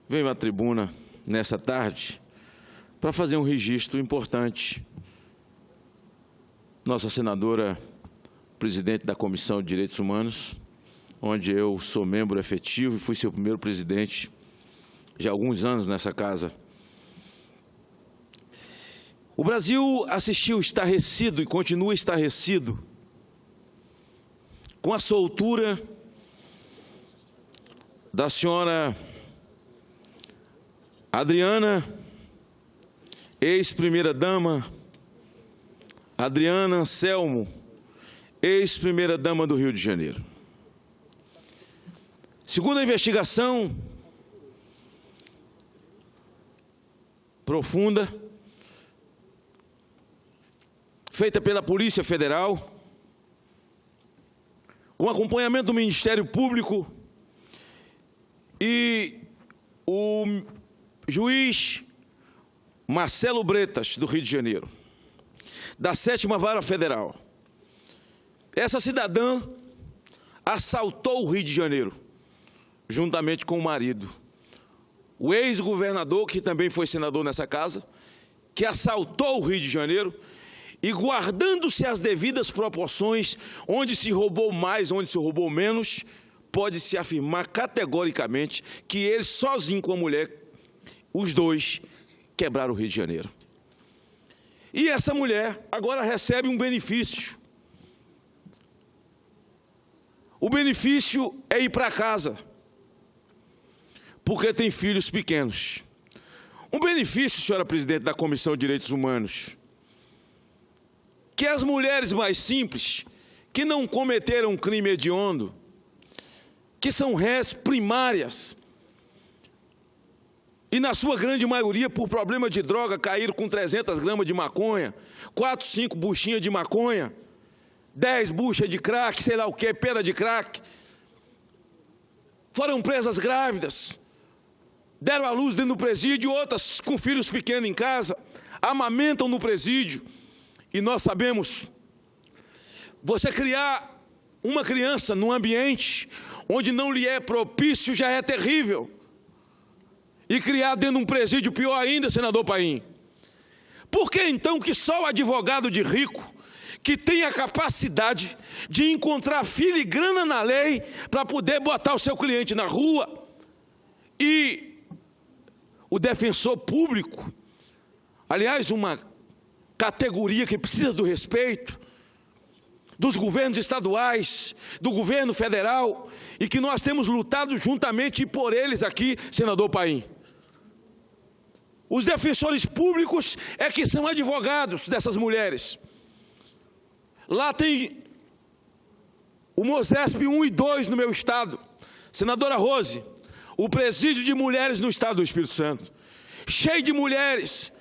venho à tribuna nessa tarde para fazer um registro importante. Nossa senadora, presidente da Comissão de Direitos Humanos, onde eu sou membro efetivo e fui seu primeiro presidente já há alguns anos nessa casa. O Brasil assistiu estarrecido e continua estarrecido com a soltura da senhora Adriana, ex-primeira-dama, Adriana Anselmo, ex-primeira-dama do Rio de Janeiro. Segundo a investigação profunda, feita pela Polícia Federal, com acompanhamento do Ministério Público e o juiz Marcelo Bretas, do Rio de Janeiro, da 7ª Vara Federal. Essa cidadã assaltou o Rio de Janeiro, juntamente com o marido, o ex-governador, que também foi senador nessa casa, que assaltou o Rio de Janeiro e, guardando-se as devidas proporções, onde se roubou mais, onde se roubou menos, pode-se afirmar categoricamente que ele, sozinho com a mulher, os dois quebraram o Rio de Janeiro. E essa mulher agora recebe um benefício. O benefício é ir para casa, porque tem filhos pequenos. Um benefício, senhora presidente da Comissão de Direitos Humanos, que as mulheres mais simples, que não cometeram crime hediondo, que são réis primárias, e na sua grande maioria, por problema de droga, caíram com 300 gramas de maconha, 4, 5 buchinhas de maconha, 10 buchas de crack, sei lá o que, pedra de crack, foram presas grávidas, deram à luz dentro do presídio, outras com filhos pequenos em casa, amamentam no presídio. E nós sabemos, você criar uma criança num ambiente onde não lhe é propício já é terrível. E criar dentro de um presídio pior ainda, senador Paim. Por que então que só o advogado de rico, que tem a capacidade de encontrar filigrana na lei para poder botar o seu cliente na rua, e o defensor público, aliás, uma categoria que precisa do respeito dos governos estaduais, do governo federal, e que nós temos lutado juntamente por eles aqui, senador Paim. Os defensores públicos é que são advogados dessas mulheres. Lá tem o Mosesp 1 e 2 no meu estado. Senadora Rose, o presídio de mulheres no estado do Espírito Santo, cheio de mulheres,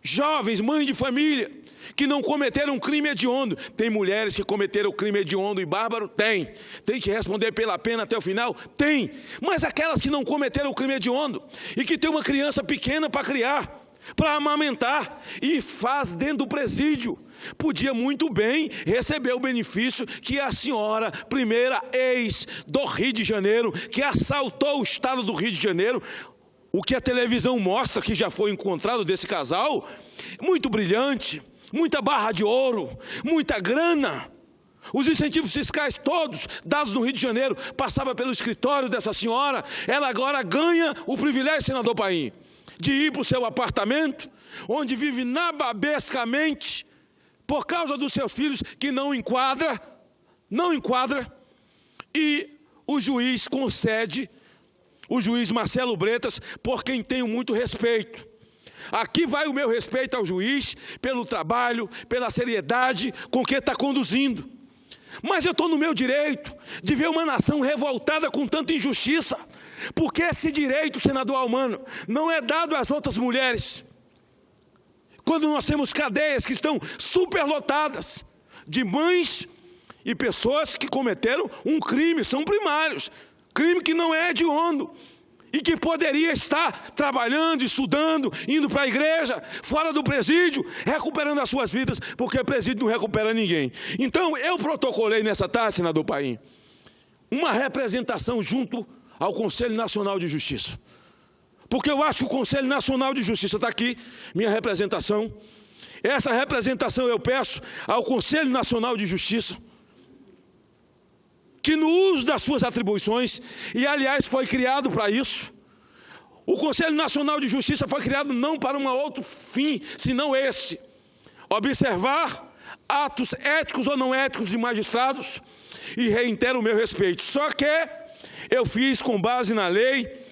jovens, mães de família, que não cometeram crime hediondo. Tem mulheres que cometeram crime hediondo e bárbaro? Tem. Tem que responder pela pena até o final? Tem. Mas aquelas que não cometeram crime hediondo e que tem uma criança pequena para criar, para amamentar, e faz dentro do presídio, podia muito bem receber o benefício que a senhora, primeira ex do Rio de Janeiro, que assaltou o estado do Rio de Janeiro. O que a televisão mostra que já foi encontrado desse casal, muito brilhante, muita barra de ouro, muita grana. Os incentivos fiscais todos dados no Rio de Janeiro passavam pelo escritório dessa senhora. Ela agora ganha o privilégio, senador Paim, de ir para o seu apartamento, onde vive nababescamente, por causa dos seus filhos, que não enquadra, e o juiz concede, o juiz Marcelo Bretas, por quem tenho muito respeito. Aqui vai o meu respeito ao juiz, pelo trabalho, pela seriedade com que está conduzindo. Mas eu estou no meu direito de ver uma nação revoltada com tanta injustiça, porque esse direito, senador Almano, não é dado às outras mulheres. Quando nós temos cadeias que estão superlotadas de mães e pessoas que cometeram um crime, são primários, crime que não é hediondo, e que poderia estar trabalhando, estudando, indo para a igreja, fora do presídio, recuperando as suas vidas, porque o presídio não recupera ninguém. Então, eu protocolei nessa tarde, senador Paim, uma representação junto ao Conselho Nacional de Justiça, Porque eu acho que o Conselho Nacional de Justiça está aqui, minha representação. Essa representação eu peço ao Conselho Nacional de Justiça, que no uso das suas atribuições, e aliás foi criado para isso, o Conselho Nacional de Justiça foi criado não para um outro fim, senão esse: observar atos éticos ou não éticos de magistrados, e reitero o meu respeito. Só que eu fiz com base na lei,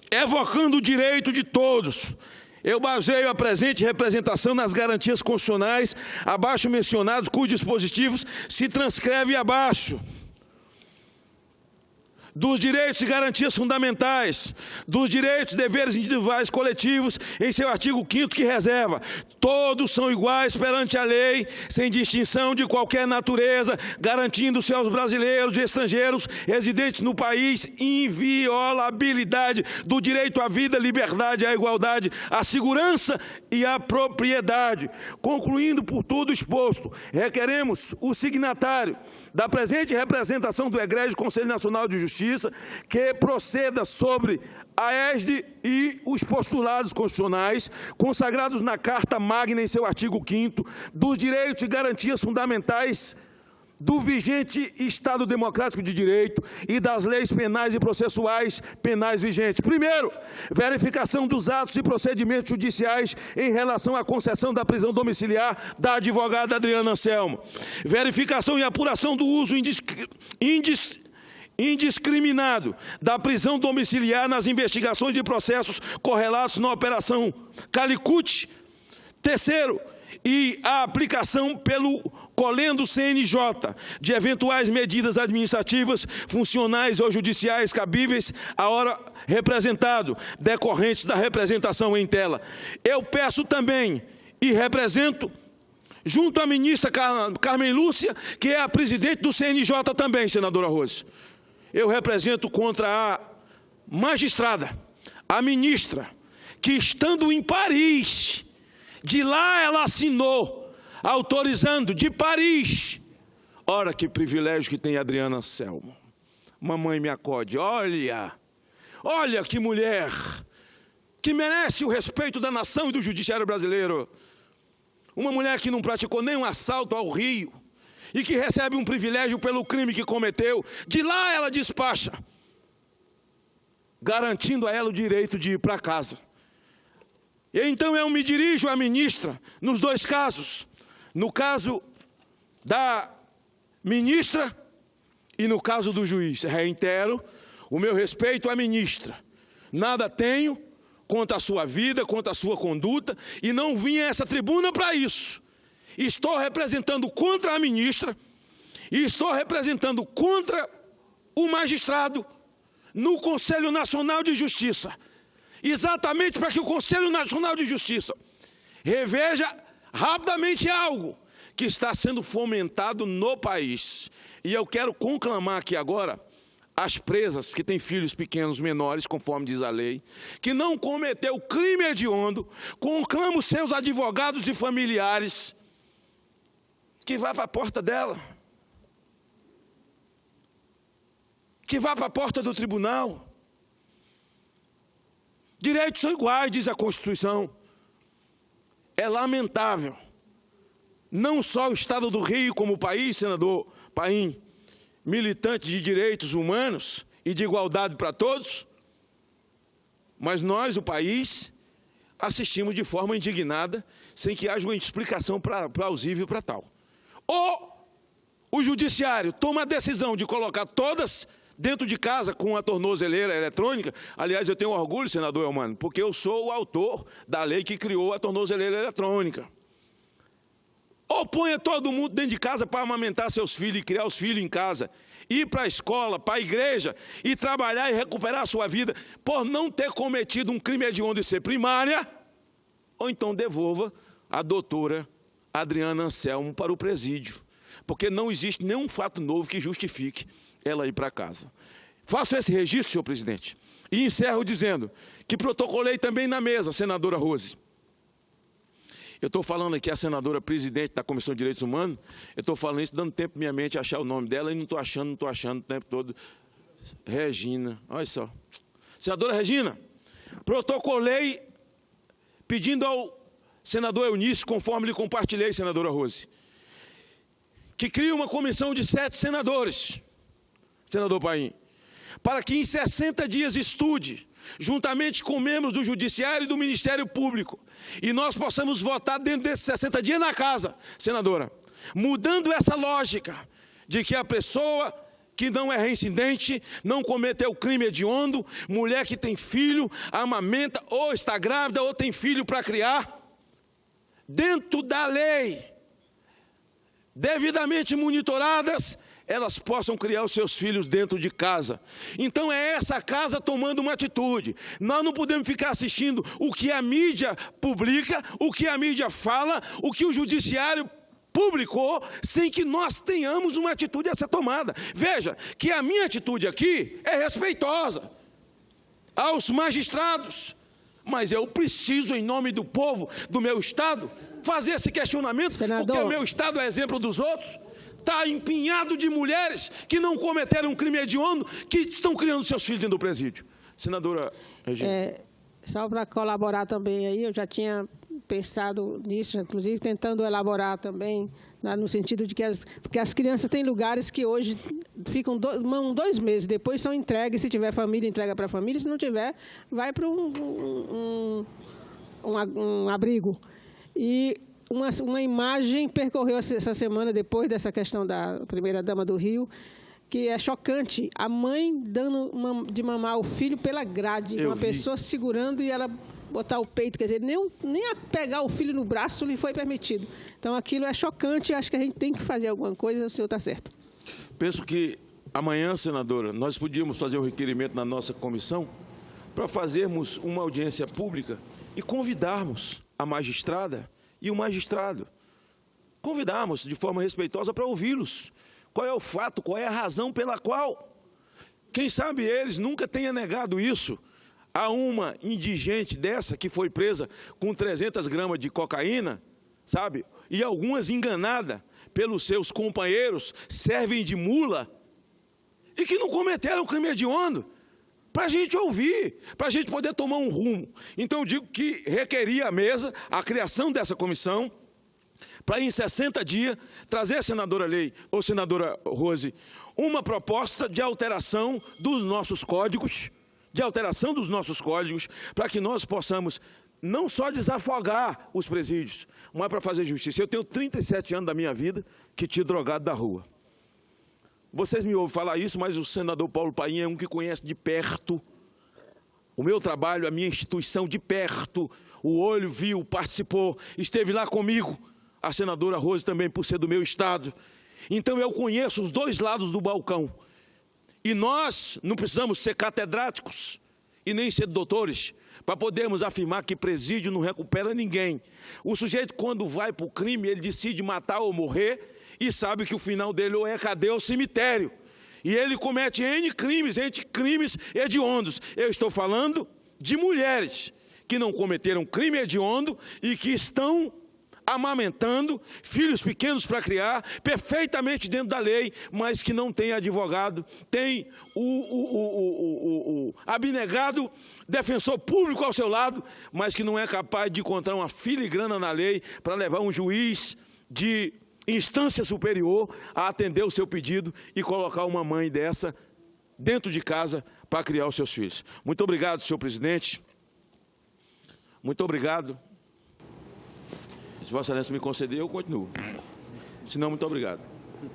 evocando o direito de todos. Eu baseio a presente representação nas garantias constitucionais abaixo mencionadas, cujos dispositivos se transcrevem abaixo: dos direitos e garantias fundamentais, dos direitos e deveres individuais coletivos, em seu artigo 5º, que reserva: todos são iguais perante a lei, sem distinção de qualquer natureza, garantindo-se aos brasileiros e estrangeiros residentes no país inviolabilidade do direito à vida, liberdade, à igualdade, à segurança e à propriedade. Concluindo por tudo exposto, requeremos o signatário da presente representação do egrégio Conselho Nacional de Justiça que proceda sobre a égide e os postulados constitucionais consagrados na Carta Magna em seu artigo 5º, dos direitos e garantias fundamentais do vigente Estado Democrático de Direito e das leis penais e processuais penais vigentes. Primeiro, verificação dos atos e procedimentos judiciais em relação à concessão da prisão domiciliar da advogada Adriana Anselmo. Verificação e apuração do uso indiscriminado da prisão domiciliar nas investigações de processos correlatos na Operação Calicut. Terceiro, e a aplicação pelo colendo CNJ de eventuais medidas administrativas, funcionais ou judiciais cabíveis à hora representado, decorrentes da representação em tela. Eu peço também e represento, junto à ministra Carmen Lúcia, que é a presidente do CNJ também, senadora Rose, eu represento contra a magistrada, a ministra, que estando em Paris, de lá ela assinou, autorizando, de Paris. Ora, que privilégio que tem Adriana Anselmo. Mamãe me acode, olha que mulher, que merece o respeito da nação e do judiciário brasileiro. Uma mulher que não praticou nenhum assalto ao Rio, e que recebe um privilégio pelo crime que cometeu. De lá ela despacha, garantindo a ela o direito de ir para casa. E então eu me dirijo à ministra nos dois casos, no caso da ministra e no caso do juiz. Reitero o meu respeito à ministra. Nada tenho contra a sua vida, contra a sua conduta, e não vim a essa tribuna para isso. Estou representando contra a ministra e estou representando contra o magistrado no Conselho Nacional de Justiça, exatamente para que o Conselho Nacional de Justiça reveja rapidamente algo que está sendo fomentado no país. E eu quero conclamar aqui agora as presas que têm filhos pequenos, menores, conforme diz a lei, que não cometeu crime hediondo, conclamo seus advogados e familiares que vá para a porta dela, que vá para a porta do tribunal. Direitos são iguais, diz a Constituição. É lamentável, não só o Estado do Rio como o país, senador Paim, militante de direitos humanos e de igualdade para todos, mas nós, o país, assistimos de forma indignada, sem que haja uma explicação plausível para tal. Ou o judiciário toma a decisão de colocar todas dentro de casa com a tornozeleira eletrônica. Aliás, eu tenho orgulho, senador Elmano, porque eu sou o autor da lei que criou a tornozeleira eletrônica. Ou ponha todo mundo dentro de casa para amamentar seus filhos e criar os filhos em casa, ir para a escola, para a igreja e trabalhar e recuperar a sua vida por não ter cometido um crime hediondo e ser primária, ou então devolva a doutora Adriana Anselmo para o presídio, porque não existe nenhum fato novo que justifique ela ir para casa. Faço esse registro, senhor presidente, e encerro dizendo que protocolei também na mesa, senadora Rose. Eu estou falando aqui a senadora presidente da Comissão de Direitos Humanos, eu estou falando isso dando tempo minha mente achar o nome dela e não estou achando o tempo todo. Regina, olha só. Senadora Regina, protocolei pedindo ao senador Eunício, conforme lhe compartilhei, senadora Rose, que crie uma comissão de 7 senadores, senador Paim, para que em 60 dias estude, juntamente com membros do Judiciário e do Ministério Público, e nós possamos votar dentro desses 60 dias na casa, senadora, mudando essa lógica de que a pessoa que não é reincidente, não cometeu crime hediondo, mulher que tem filho, amamenta, ou está grávida, ou tem filho para criar, dentro da lei, devidamente monitoradas, elas possam criar os seus filhos dentro de casa. Então é essa casa tomando uma atitude. Nós não podemos ficar assistindo o que a mídia publica, o que a mídia fala, o que o judiciário publicou, sem que nós tenhamos uma atitude a ser tomada. Veja que a minha atitude aqui é respeitosa aos magistrados, mas eu preciso, em nome do povo, do meu Estado, fazer esse questionamento, senador, porque o meu Estado é exemplo dos outros. Está empinhado de mulheres que não cometeram um crime hediondo, que estão criando seus filhos dentro do presídio. Senadora Regina. Só para colaborar também aí, eu já tinha pensado nisso, inclusive tentando elaborar também, no sentido de que porque as crianças têm lugares que hoje ficam 2 meses, depois são entregues, se tiver família, entrega para a família, se não tiver, vai para um abrigo. E uma imagem percorreu essa semana, depois dessa questão da primeira-dama do Rio, que é chocante, a mãe dando de mamar ao filho pela grade, uma pessoa segurando e ela botar o peito, quer dizer, nem a pegar o filho no braço lhe foi permitido. Então, aquilo é chocante, acho que a gente tem que fazer alguma coisa, o senhor está certo. Penso que amanhã, senadora, nós podíamos fazer um requerimento na nossa comissão para fazermos uma audiência pública e convidarmos a magistrada e o magistrado. Convidarmos de forma respeitosa para ouvi-los. Qual é o fato, qual é a razão pela qual, quem sabe eles nunca tenham negado isso a uma indigente dessa que foi presa com 300 gramas de cocaína, sabe? E algumas enganadas pelos seus companheiros, servem de mula, e que não cometeram crime hediondo, para a gente ouvir, para a gente poder tomar um rumo. Então, eu digo que requeria à mesa a criação dessa comissão, para em 60 dias trazer, senadora Lei ou senadora Rose, uma proposta de alteração dos nossos códigos, para que nós possamos não só desafogar os presídios, mas para fazer justiça. Eu tenho 37 anos da minha vida que tinha drogado da rua. Vocês me ouvem falar isso, mas o senador Paulo Paim é um que conhece de perto o meu trabalho, a minha instituição de perto. O olho viu, participou, esteve lá comigo. A senadora Rose também, por ser do meu estado. Então, eu conheço os 2 lados do balcão. E nós não precisamos ser catedráticos e nem ser doutores para podermos afirmar que presídio não recupera ninguém. O sujeito, quando vai para o crime, ele decide matar ou morrer e sabe que o final dele ou é cadeia ou cemitério. E ele comete N crimes, entre crimes hediondos. Eu estou falando de mulheres que não cometeram crime hediondo e que estão amamentando filhos pequenos para criar, perfeitamente dentro da lei, mas que não tem advogado, tem o abnegado defensor público ao seu lado, mas que não é capaz de encontrar uma filigrana na lei para levar um juiz de instância superior a atender o seu pedido e colocar uma mãe dessa dentro de casa para criar os seus filhos. Muito obrigado, senhor presidente. Muito obrigado. Se Vossa Excelência me conceder, eu continuo. Se não, muito obrigado.